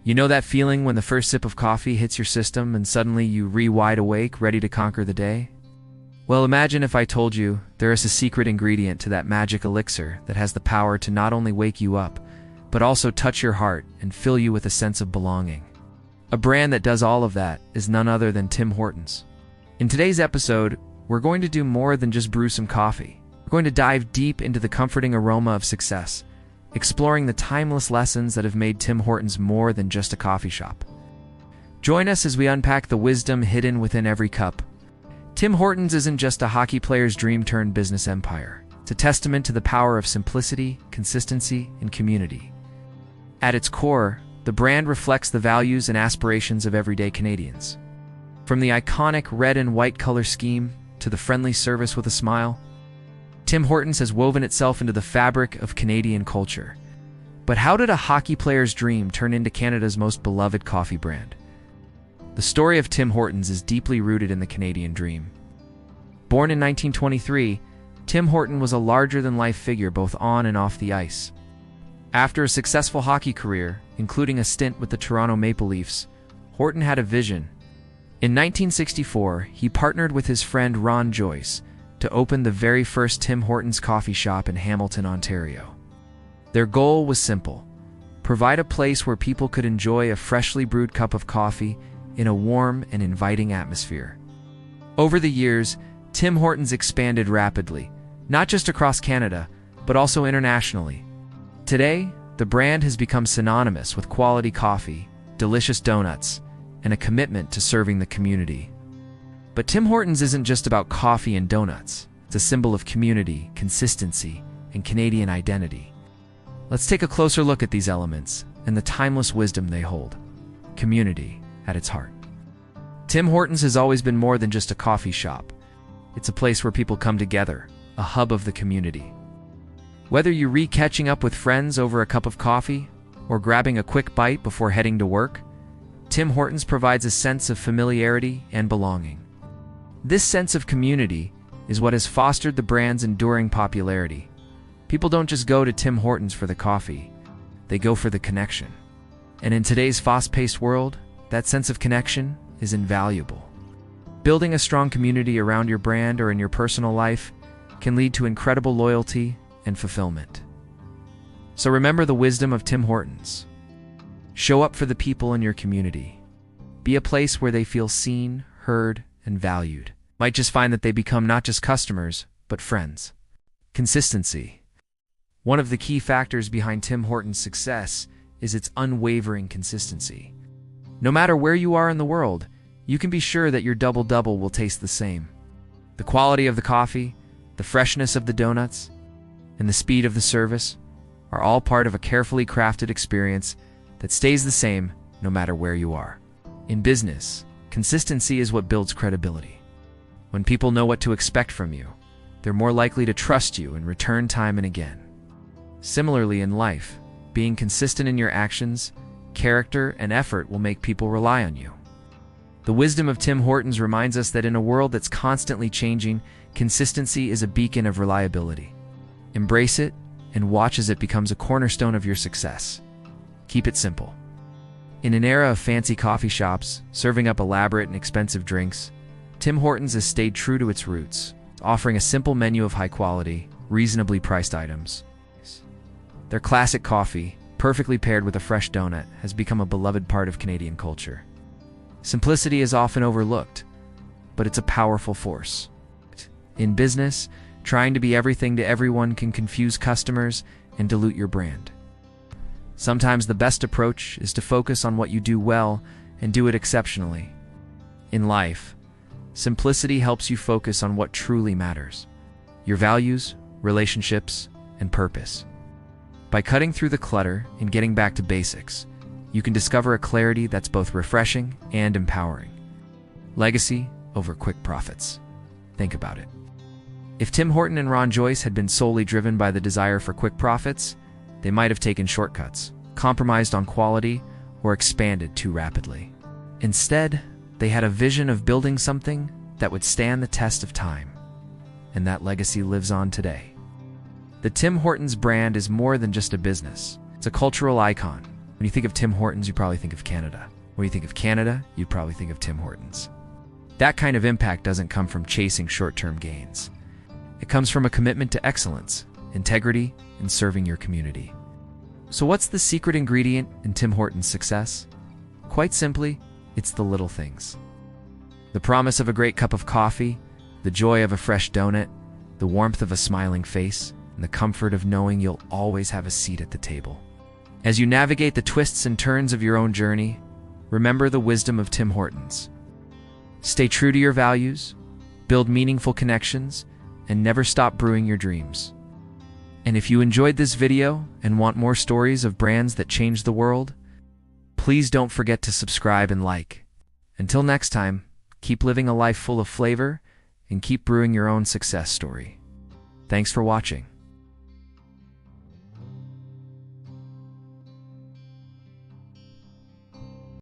You know that feeling when the first sip of coffee hits your system and suddenly you wide awake, ready to conquer the day? Well, imagine if I told you there is a secret ingredient to that magic elixir that has the power to not only wake you up, but also touch your heart and fill you with a sense of belonging. A brand that does all of that is none other than Tim Hortons. In today's episode, we're going to do more than just brew some coffee. We're going to dive deep into the comforting aroma of success, exploring the timeless lessons that have made Tim Hortons more than just a coffee shop. Join us as we unpack the wisdom hidden within every cup. Tim Hortons isn't just a hockey player's dream turned business empire. It's a testament to the power of simplicity, consistency, and community. At its core, the brand reflects the values and aspirations of everyday Canadians. From the iconic red and white color scheme to the friendly service with a smile, Tim Hortons has woven itself into the fabric of Canadian culture. But how did a hockey player's dream turn into Canada's most beloved coffee brand? The story of Tim Hortons is deeply rooted in the Canadian dream. Born in 1923, Tim Horton was a larger-than-life figure both on and off the ice. After a successful hockey career, including a stint with the Toronto Maple Leafs, Horton had a vision. In 1964, he partnered with his friend Ron Joyce to open the very first Tim Hortons coffee shop in Hamilton, Ontario. Their goal was simple: provide a place where people could enjoy a freshly brewed cup of coffee in a warm and inviting atmosphere. Over the years, Tim Hortons expanded rapidly, not just across Canada, but also internationally. Today, the brand has become synonymous with quality coffee, delicious donuts, and a commitment to serving the community. But Tim Hortons isn't just about coffee and donuts. It's a symbol of community, consistency, and Canadian identity. Let's take a closer look at these elements and the timeless wisdom they hold. Community at its heart. Tim Hortons has always been more than just a coffee shop. It's a place where people come together, a hub of the community. Whether you're catching up with friends over a cup of coffee or grabbing a quick bite before heading to work, Tim Hortons provides a sense of familiarity and belonging. This sense of community is what has fostered the brand's enduring popularity. People don't just go to Tim Hortons for the coffee, they go for the connection. And in today's fast-paced world, that sense of connection is invaluable. Building a strong community around your brand or in your personal life can lead to incredible loyalty and fulfillment. So remember the wisdom of Tim Hortons. Show up for the people in your community. Be a place where they feel seen, heard, and valued. Might just find that they become not just customers, but friends. Consistency. One of the key factors behind Tim Hortons' success is its unwavering consistency. No matter where you are in the world, you can be sure that your double-double will taste the same. The quality of the coffee, the freshness of the donuts, and the speed of the service are all part of a carefully crafted experience that stays the same no matter where you are. In business, consistency is what builds credibility. When people know what to expect from you, they're more likely to trust you and return time and again. Similarly in life, being consistent in your actions, character, and effort will make people rely on you. The wisdom of Tim Hortons reminds us that in a world that's constantly changing, consistency is a beacon of reliability. Embrace it and watch as it becomes a cornerstone of your success. Keep it simple. In an era of fancy coffee shops, serving up elaborate and expensive drinks, Tim Hortons has stayed true to its roots, offering a simple menu of high-quality, reasonably priced items. Their classic coffee, perfectly paired with a fresh donut, has become a beloved part of Canadian culture. Simplicity is often overlooked, but it's a powerful force. In business, trying to be everything to everyone can confuse customers and dilute your brand. Sometimes the best approach is to focus on what you do well and do it exceptionally. In life, simplicity helps you focus on what truly matters: your values, relationships, and purpose. By cutting through the clutter and getting back to basics, you can discover a clarity that's both refreshing and empowering. Legacy over quick profits. Think about it. If Tim Horton and Ron Joyce had been solely driven by the desire for quick profits, they might have taken shortcuts, compromised on quality, or expanded too rapidly. Instead, they had a vision of building something that would stand the test of time, and that legacy lives on today. The Tim Hortons brand is more than just a business. It's a cultural icon, When you think of Tim Hortons, you probably think of Canada. When you think of Canada, you probably think of Tim Hortons. That kind of impact doesn't come from chasing short-term gains. It comes from a commitment to excellence, integrity, and serving your community. So what's the secret ingredient in Tim Hortons' success? Quite simply, it's the little things. The promise of a great cup of coffee, the joy of a fresh donut, the warmth of a smiling face, and the comfort of knowing you'll always have a seat at the table. As you navigate the twists and turns of your own journey, remember the wisdom of Tim Hortons. Stay true to your values, build meaningful connections, and never stop brewing your dreams. And if you enjoyed this video and want more stories of brands that change the world, please don't forget to subscribe and like. Until next time, keep living a life full of flavor and keep brewing your own success story. Thanks for watching.